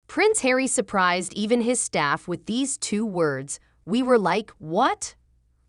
Prince Harry surprised even his staff with these two words. We were like, what?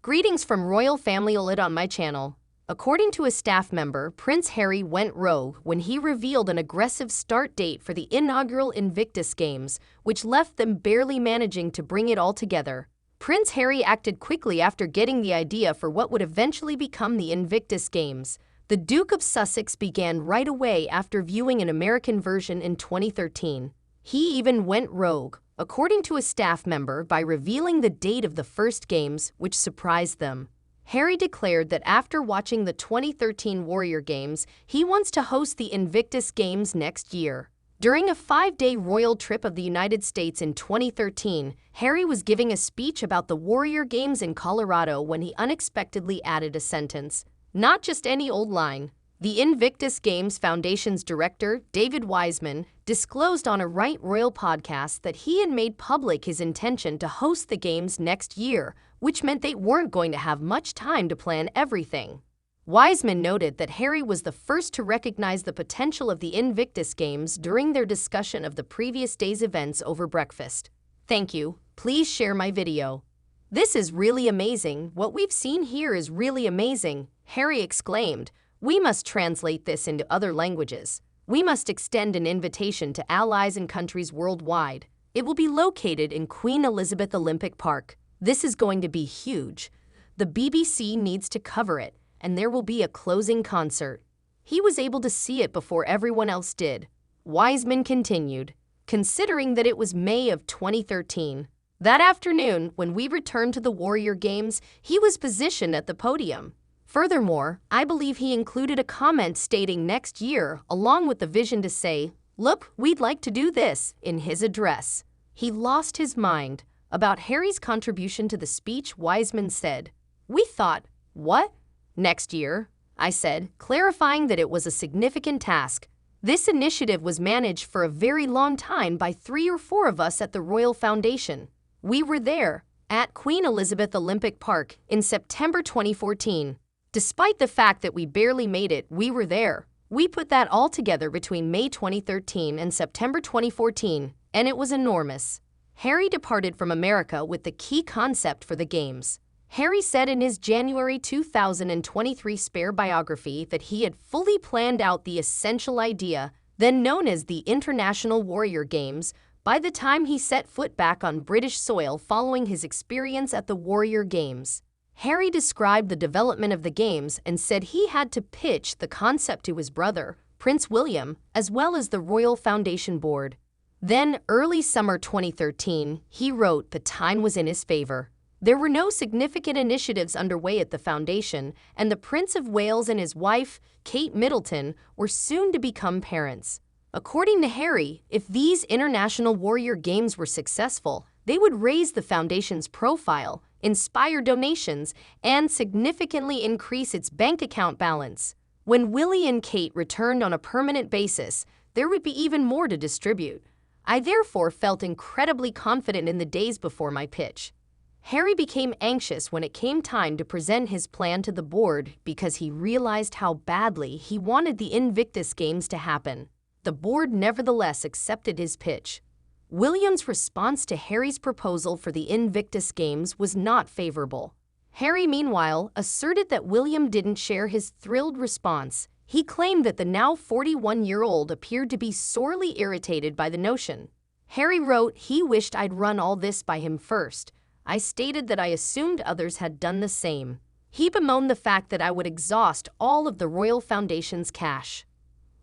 Greetings from royal family on my channel. According to a staff member, Prince Harry went rogue when he revealed an aggressive start date for the inaugural Invictus Games, which left them barely managing to bring it all together. Prince Harry acted quickly after getting the idea for what would eventually become the Invictus Games. The Duke of Sussex began right away after viewing an American version in 2013. He even went rogue, according to a staff member, by revealing the date of the first games, which surprised them. Harry declared that after watching the 2013 Warrior Games, he wants to host the Invictus Games next year. During a 5-day royal trip of the United States in 2013, Harry was giving a speech about the Warrior Games in Colorado when he unexpectedly added a sentence. Not just any old line. The Invictus Games Foundation's director, David Wiseman, disclosed on a Right Royal podcast that he had made public his intention to host the games next year, which meant they weren't going to have much time to plan everything. Wiseman noted that Harry was the first to recognize the potential of the Invictus Games during their discussion of the previous day's events over breakfast. Thank you. Please share my video. This is really amazing. What we've seen here is really amazing, Harry exclaimed. We must translate this into other languages. We must extend an invitation to allies and countries worldwide. It will be located in Queen Elizabeth Olympic Park. This is going to be huge. The BBC needs to cover it, and there will be a closing concert. He was able to see it before everyone else did. Wiseman continued, considering that it was May of 2013. That afternoon, when we returned to the Warrior Games, he was positioned at the podium. Furthermore, I believe he included a comment stating next year, along with the vision to say, look, we'd like to do this, in his address. He lost his mind. About Harry's contribution to the speech, Wiseman said, we thought, what? Next year, I said, clarifying that it was a significant task. This initiative was managed for a very long time by 3 or 4 of us at the Royal Foundation. We were there, at Queen Elizabeth Olympic Park, in September 2014. Despite the fact that we barely made it, we were there. We put that all together between May 2013 and September 2014, and it was enormous. Harry departed from America with the key concept for the Games. Harry said in his January 2023 Spare biography that he had fully planned out the essential idea, then known as the International Warrior Games, by the time he set foot back on British soil following his experience at the Warrior Games. Harry described the development of the Games and said he had to pitch the concept to his brother, Prince William, as well as the Royal Foundation Board. Then, early summer 2013, he wrote the time was in his favor. There were no significant initiatives underway at the foundation, and the Prince of Wales and his wife, Kate Middleton, were soon to become parents. According to Harry, if these International Warrior Games were successful, they would raise the foundation's profile, inspire donations, and significantly increase its bank account balance. When Willie and Kate returned on a permanent basis, there would be even more to distribute. I therefore felt incredibly confident in the days before my pitch. Harry became anxious when it came time to present his plan to the board because he realized how badly he wanted the Invictus Games to happen. The board nevertheless accepted his pitch. William's response to Harry's proposal for the Invictus Games was not favorable. Harry, meanwhile, asserted that William didn't share his thrilled response. He claimed that the now 41-year-old appeared to be sorely irritated by the notion. Harry wrote he wished I'd run all this by him first. I stated that I assumed others had done the same. He bemoaned the fact that I would exhaust all of the Royal Foundation's cash.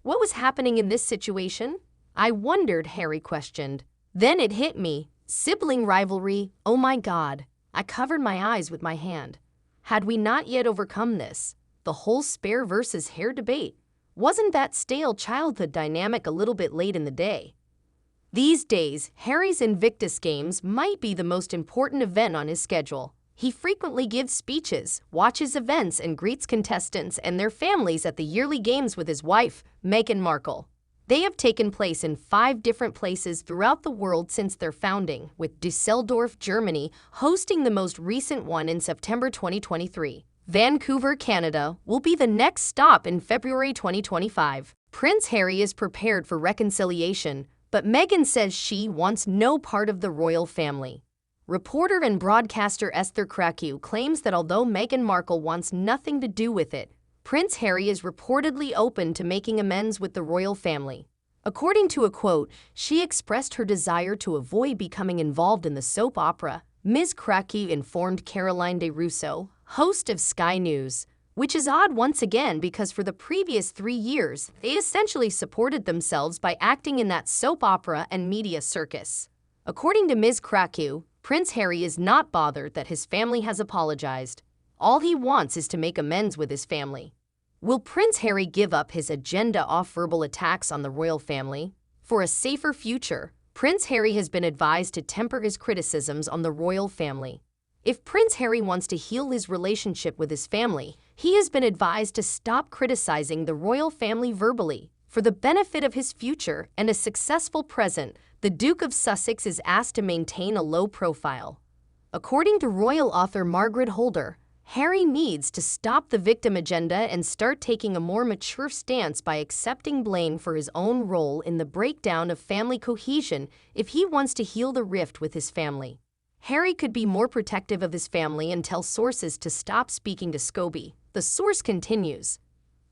What was happening in this situation? I wondered, Harry questioned. Then it hit me. Sibling rivalry, oh my God. I covered my eyes with my hand. Had we not yet overcome this? The whole Spare versus Hair debate. Wasn't that stale childhood dynamic a little bit late in the day? These days, Harry's Invictus Games might be the most important event on his schedule. He frequently gives speeches, watches events, and greets contestants and their families at the yearly games with his wife, Meghan Markle. They have taken place in 5 different places throughout the world since their founding, with Düsseldorf, Germany, hosting the most recent one in September 2023. Vancouver, Canada, will be the next stop in February 2025. Prince Harry is prepared for reconciliation, But Meghan says she wants no part of the royal family. Reporter and broadcaster Esther Krakow claims that although Meghan Markle wants nothing to do with it, Prince Harry is reportedly open to making amends with the royal family. According to a quote, she expressed her desire to avoid becoming involved in the soap opera, Ms. Krakow informed Caroline de Russo, host of Sky News, which is odd once again because for the previous 3 years, they essentially supported themselves by acting in that soap opera and media circus. According to Ms. Krakow, Prince Harry is not bothered that his family has apologized. All he wants is to make amends with his family. Will Prince Harry give up his agenda-off verbal attacks on the royal family? For a safer future, Prince Harry has been advised to temper his criticisms on the royal family. If Prince Harry wants to heal his relationship with his family, he has been advised to stop criticizing the royal family verbally. For the benefit of his future and a successful present, the Duke of Sussex is asked to maintain a low profile. According to royal author Margaret Holder, Harry needs to stop the victim agenda and start taking a more mature stance by accepting blame for his own role in the breakdown of family cohesion if he wants to heal the rift with his family. Harry could be more protective of his family and tell sources to stop speaking to Scobie. The source continues.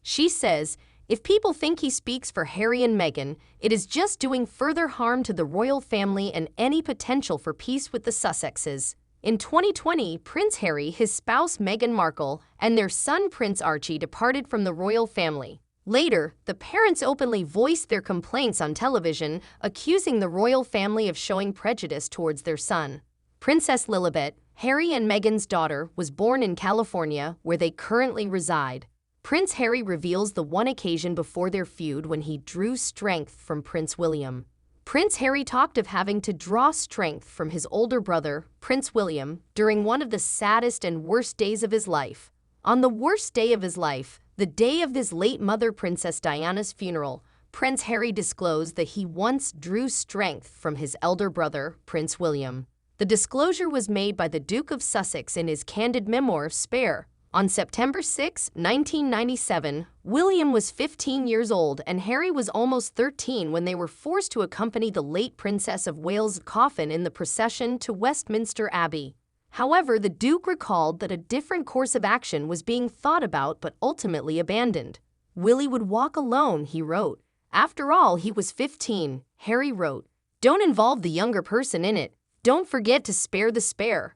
She says, if people think he speaks for Harry and Meghan, it is just doing further harm to the royal family and any potential for peace with the Sussexes. In 2020, Prince Harry, his spouse Meghan Markle, and their son Prince Archie departed from the royal family. Later, the parents openly voiced their complaints on television, accusing the royal family of showing prejudice towards their son. Princess Lilibet, Harry and Meghan's daughter, was born in California, where they currently reside. Prince Harry reveals the one occasion before their feud when he drew strength from Prince William. Prince Harry talked of having to draw strength from his older brother, Prince William, during one of the saddest and worst days of his life. On the worst day of his life, the day of his late mother Princess Diana's funeral, Prince Harry disclosed that he once drew strength from his elder brother, Prince William. The disclosure was made by the Duke of Sussex in his candid memoir, Spare. On September 6, 1997, William was 15 years old and Harry was almost 13 when they were forced to accompany the late Princess of Wales' coffin in the procession to Westminster Abbey. However, the Duke recalled that a different course of action was being thought about but ultimately abandoned. Willie would walk alone, he wrote. After all, he was 15, Harry wrote. Don't involve the younger person in it. Don't forget to spare the spare.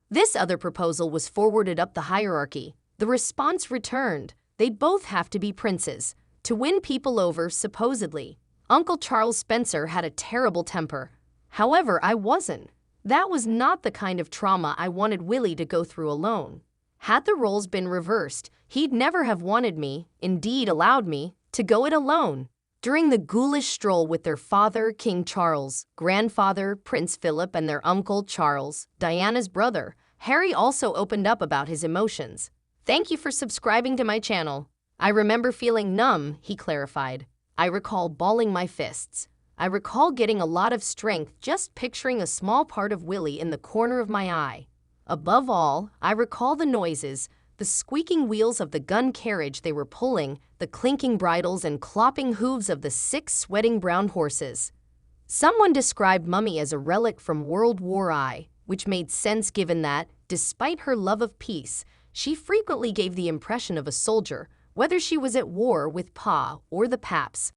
This other proposal was forwarded up the hierarchy. The response returned. They'd both have to be princes. To win people over, supposedly. Uncle Charles Spencer had a terrible temper. However, I wasn't. That was not the kind of trauma I wanted Willie to go through alone. Had the roles been reversed, he'd never have wanted me, indeed allowed me, to go it alone. During the ghoulish stroll with their father, King Charles, grandfather, Prince Philip, and their uncle, Charles, Diana's brother, Harry also opened up about his emotions. Thank you for subscribing to my channel. I remember feeling numb, he clarified. I recall balling my fists. I recall getting a lot of strength just picturing a small part of Willie in the corner of my eye. Above all, I recall the noises, the squeaking wheels of the gun carriage they were pulling, the clinking bridles and clopping hooves of the 6 sweating brown horses. Someone described Mummy as a relic from World War I, which made sense given that, despite her love of peace, she frequently gave the impression of a soldier, whether she was at war with Pa or the Paps.